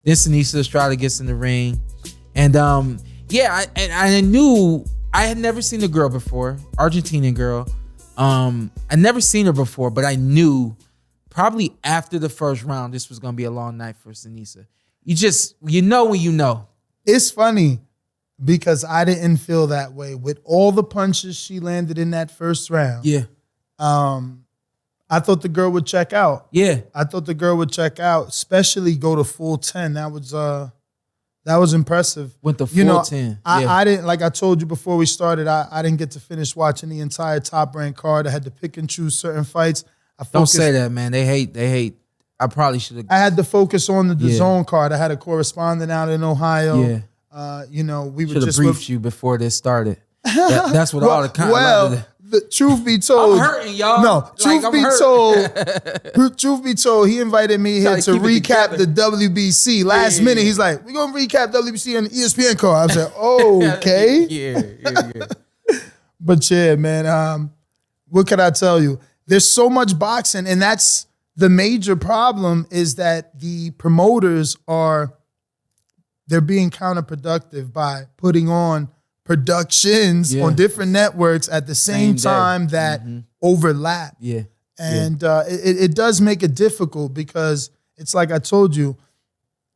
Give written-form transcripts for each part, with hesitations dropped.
Then Seniesa Estrada gets in the ring. And I knew I had never seen the girl before, Argentinian girl. I never seen her before, but I knew probably after the first round, this was gonna be a long night for Seniesa. You know when you know. It's funny because I didn't feel that way with all the punches she landed in that first round. Yeah. I thought the girl would check out. Yeah. I thought the girl would check out, especially go to full 10. That was impressive. Went to full 10. I didn't, like I told you before we started, I didn't get to finish watching the entire Top Rank card. I had to pick and choose certain fights. Don't say that, man. They hate. I probably should have. I had to focus on the DAZN card. I had a correspondent out in Ohio. Yeah. We were should have just briefed you before this started. That's what all the kind. Well, the truth be told, I'm hurting, y'all. No, truth be told, he invited me here to recap the WBC. Last minute, he's like, "We're gonna recap WBC on the ESPN card." I said, "Okay." yeah. But yeah, man. What can I tell you? There's so much boxing, and that's the major problem. Is that the promoters they're being counterproductive by putting on productions on different networks at the same time that overlap. Yeah. And it does make it difficult because it's like I told you,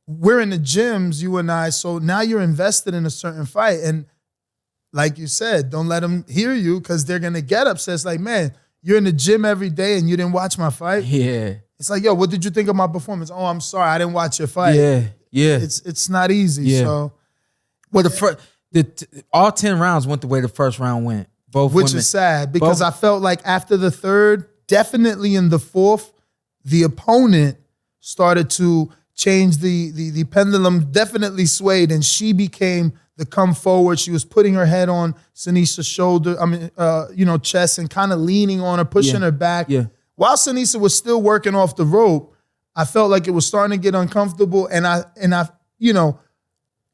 we're in the gyms, you and I, so now you're invested in a certain fight. And like you said, don't let them hear you because they're going to get upset. It's like, man, you're in the gym every day and you didn't watch my fight? Yeah. It's like, yo, what did you think of my performance? Oh, I'm sorry, I didn't watch your fight. Yeah. It's not easy. Yeah. So, well, all 10 rounds went the way the first round went. Which is sad because I felt like after the third, definitely in the fourth, the opponent started to change the pendulum, definitely swayed, and she became the come forward. She was putting her head on Seniesa's shoulder, chest, and kind of leaning on her, pushing her back. Yeah. While Seniesa was still working off the rope, I felt like it was starting to get uncomfortable, and I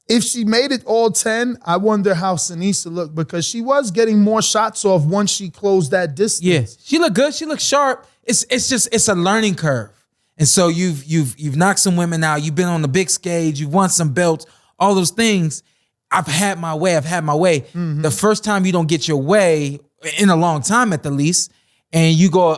if she made it all 10, I wonder how Seniesa looked because she was getting more shots off once she closed that distance. Yeah, she looked good. She looked sharp. It's a learning curve. And so you've knocked some women out. You've been on the big stage. You've won some belts. All those things. I've had my way. Mm-hmm. The first time you don't get your way in a long time at the least, and you go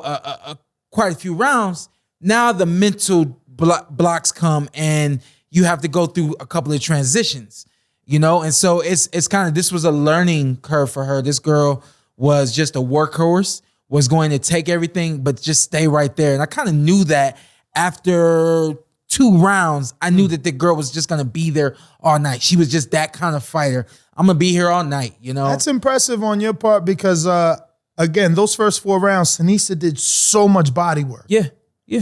quite a few rounds, now the mental blocks come and you have to go through a couple of transitions, and so it's kind of, this was a learning curve for her. This girl was just a workhorse, was going to take everything, but just stay right there. And I kind of knew that after 2 rounds, I knew that the girl was just going to be there all night. She was just that kind of fighter. I'm going to be here all night, That's impressive on your part because, again, those first 4 rounds, Seniesa did so much body work. Yeah.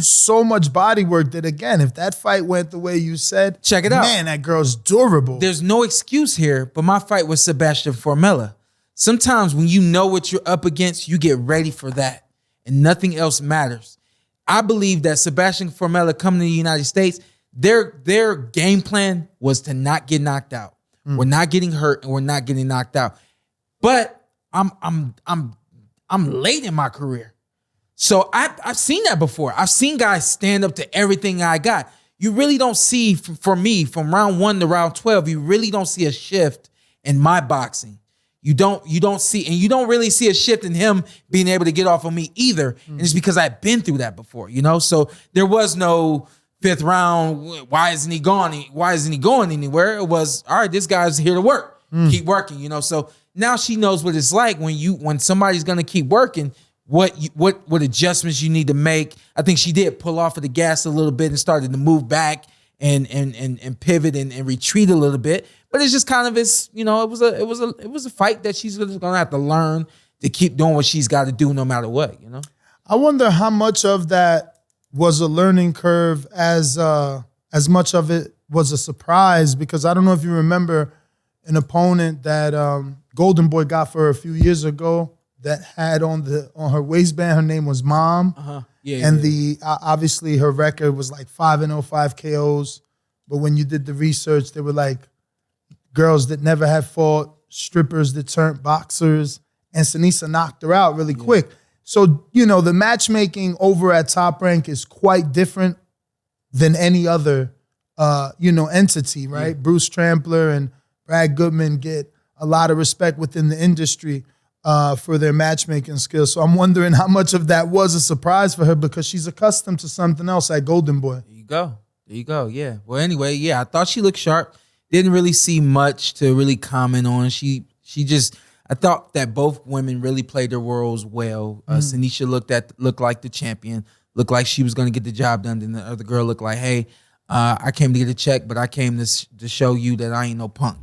So much body work that, again, if that fight went the way you said, check it out. Man, that girl's durable. There's no excuse here, but my fight was Sebastian Formella. Sometimes when you know what you're up against, you get ready for that, and nothing else matters. I believe that Sebastian Formella coming to the United States, their game plan was to not get knocked out. We're not getting hurt, and we're not getting knocked out. But I'm late in my career. So I've seen that before. I've seen guys stand up to everything I got. You really don't see, for me, from round 1 to round 12, you really don't see a shift in my boxing. You don't see, and you don't really see a shift in him being able to get off of me either. And it's because I've been through that before, So there was no 5th round. Why isn't he gone? Why isn't he going anywhere? It was, all right, this guy's here to work. Keep working, So now she knows what it's like when somebody's gonna keep working. What adjustments you need to make. I think she did pull off of the gas a little bit and started to move back and pivot and retreat a little bit. But it's just kind of it was a fight that she's gonna have to learn to keep doing what she's got to do no matter what. I wonder how much of that was a learning curve as much of it was a surprise, because I don't know if you remember an opponent that Golden Boy got for her a few years ago that had on her waistband, her name was Mom. Obviously her record was like 5-0, 5 KOs. But when you did the research, they were like girls that never had fought, strippers that turned boxers, and Seniesa knocked her out really quick. So, the matchmaking over at Top Rank is quite different than any other entity, right? Yeah. Bruce Trampler and Brad Goodman get a lot of respect within the industry for their matchmaking skills. So I'm wondering how much of that was a surprise for her because she's accustomed to something else at Golden Boy. There you go. Yeah. Well, anyway, yeah, I thought she looked sharp. Didn't really see much to really comment on. I thought that both women really played their roles well. Seniesa looked like the champion, looked like she was going to get the job done. Then the other girl looked like, hey, I came to get a check, but I came to show you that I ain't no punk.